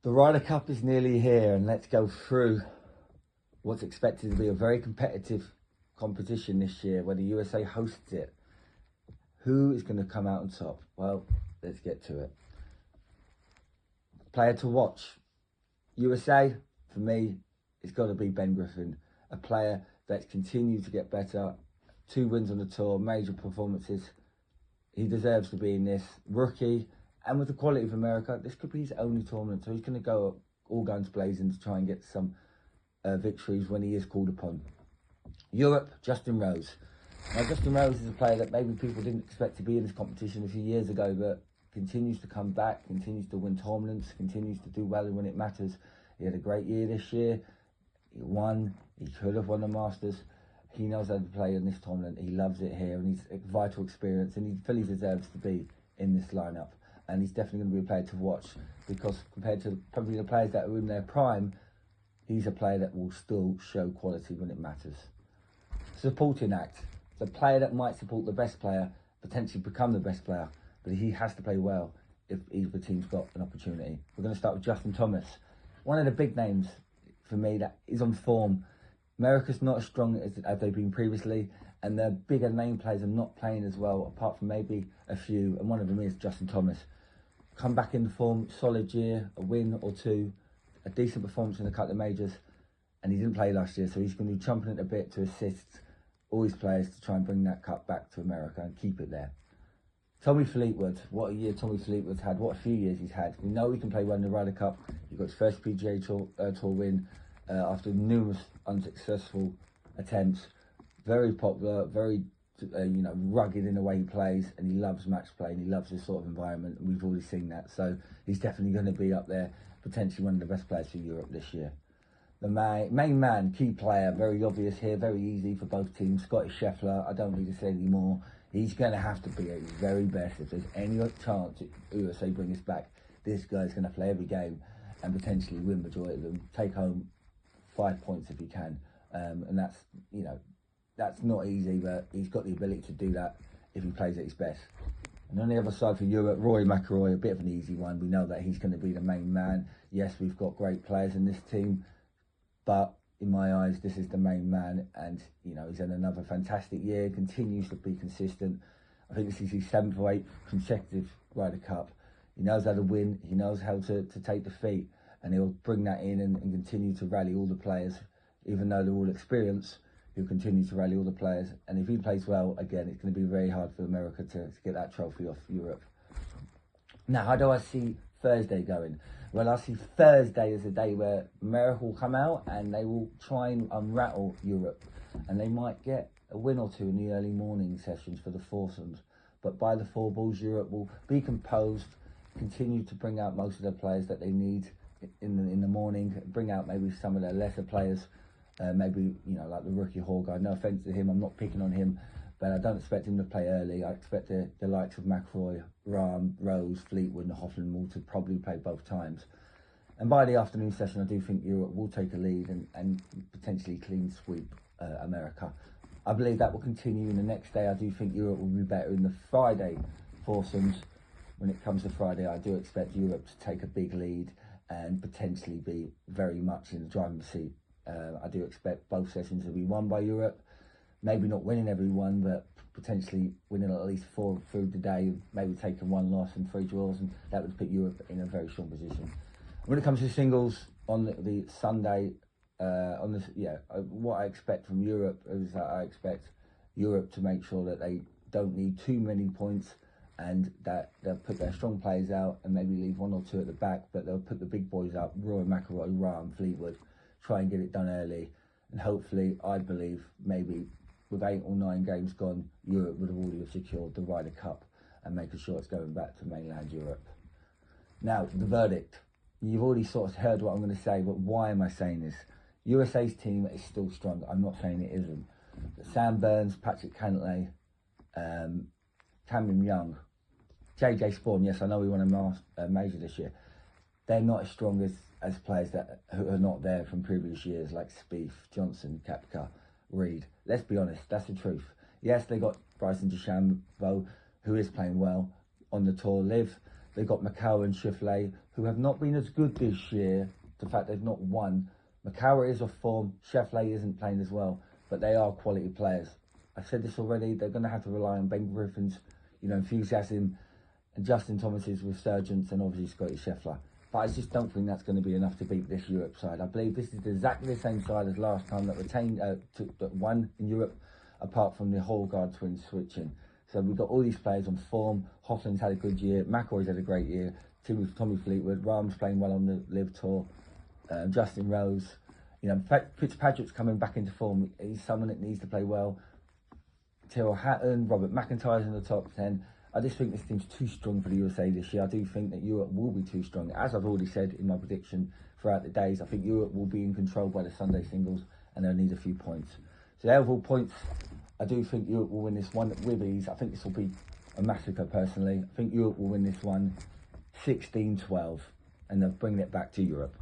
The Ryder Cup is nearly here, and let's go through what's expected to be a very competitive competition this year where the USA hosts it. Who is going to come out on top? Well, let's get to it. Player to watch. USA, for me, it's got to be Ben Griffin, a player that's continued to get better. 2 wins on the tour, major performances. He deserves to be in this. Rookie, and with the quality of America, this could be his only tournament, so he's going to go all guns blazing to try and get some victories when he is called upon. Europe, Justin Rose. Now, Justin Rose is a player that maybe people didn't expect to be in this competition a few years ago, but continues to come back, continues to win tournaments, continues to do well when it matters. He had a great year this year. He won. He could have won the Masters. He knows how to play in this tournament. He loves it here, and he's a vital experience, and he fully deserves to be in this lineup. And he's definitely going to be a player to watch, because compared to probably the players that are in their prime, he's a player that will still show quality when it matters. Supporting act. The player that might support the best player, potentially become the best player, but he has to play well if either team's got an opportunity. We're going to start with Justin Thomas. One of the big names for me that is on form. America's not as strong as they've been previously, and the bigger name players are not playing as well, apart from maybe a few, and one of them is Justin Thomas. Come back in form, solid year, a win or two, a decent performance in a couple of majors, and he didn't play last year, so he's going to be chomping at a bit to assist all his players to try and bring that cup back to America and keep it there. Tommy Fleetwood, what a year Tommy Fleetwood's had, what a few years he's had. We know he can play well in the Ryder Cup. He got his first PGA Tour win after numerous unsuccessful attempts. Very popular, very rugged in the way he plays, and he loves match play, and he loves this sort of environment, and we've already seen that. So he's definitely going to be up there, potentially one of the best players for Europe this year. The main man, key player, very obvious here, very easy for both teams. Scotty Scheffler, I don't need to say any more. He's going to have to be at his very best. If there's any chance USA bring us back, this guy's going to play every game and potentially win majority of them. Take home 5 points if he can. And that's not easy, but he's got the ability to do that if he plays at his best. And on the other side for Europe, Rory McIlroy, a bit of an easy one. We know that he's going to be the main man. Yes, we've got great players in this team, but in my eyes, this is the main man, and he's had another fantastic year, continues to be consistent. I think this is his 7th or 8th consecutive Ryder Cup. He knows how to win, he knows how to take defeat, and he'll bring that in and continue to rally all the players. Even though they're all experienced, he'll continue to rally all the players, and if he plays well, again, it's going to be very hard for America to get that trophy off Europe. Now, how do I see Thursday going? Well, I see Thursday as a day where America will come out and they will try and unrattle Europe, and they might get a win or two in the early morning sessions for the foursomes. But by the 4 balls, Europe will be composed, continue to bring out most of the players that they need in the morning, bring out maybe some of their lesser players, maybe like the rookie Horguy. No offence to him, I'm not picking on him, but I don't expect him to play early. I expect the likes of McIlroy, Rahm, Rose, Fleetwood and Hoffman will to probably play both times. And by the afternoon session, I do think Europe will take a lead and potentially clean sweep America. I believe that will continue in the next day. I do think Europe will be better in the Friday foursomes. When it comes to Friday, I do expect Europe to take a big lead and potentially be very much in the driving seat. I do expect both sessions to be won by Europe. Maybe not winning every one, but potentially winning at least 4 through the day, maybe taking 1 loss and 3 draws, and that would put Europe in a very strong position. When it comes to singles on the Sunday, what I expect from Europe is that I expect Europe to make sure that they don't need too many points, and that they'll put their strong players out and maybe leave 1 or 2 at the back, but they'll put the big boys up, Rory McIlroy, Rahm, Fleetwood, try and get it done early, and hopefully, I believe, maybe with 8 or 9 games gone, Europe would have already secured the Ryder Cup and making sure it's going back to mainland Europe. Now, the verdict. You've already sort of heard what I'm going to say, but why am I saying this? USA's team is still strong. I'm not saying it isn't. But Sam Burns, Patrick Cantlay, Cameron Young, JJ Spawn, yes, I know we won a major this year. They're not as strong as players who are not there from previous years, like Spieth, Johnson, Koepka, Reed. Let's be honest, that's the truth. Yes, they got Bryson DeChambeau, who is playing well on the tour live. They've got Macau and Schauffele, who have not been as good this year, the fact they've not won. Macauer is off form, Sheffley isn't playing as well, but they are quality players. I've said this already, they're going to have to rely on Ben Griffin's, enthusiasm and Justin Thomas's resurgence and obviously Scotty Scheffler. But I just don't think that's going to be enough to beat this Europe side. I believe this is exactly the same side as last time that won in Europe, apart from the Holgard twins switching. So we've got all these players on form. Hoffland's had a good year. McIlroy's had a great year. Tommy Fleetwood. Rahm's playing well on the Live Tour. Justin Rose. Fitzpatrick's coming back into form. He's someone that needs to play well. Tyrrell Hatton, Robert McIntyre's in the top 10. I just think this team's too strong for the USA this year. I do think that Europe will be too strong. As I've already said in my prediction throughout the days, I think Europe will be in control by the Sunday singles and they'll need a few points. So the overall points, I do think Europe will win this one with ease. I think this will be a massacre personally. I think Europe will win this one 16-12 and they'll bring it back to Europe.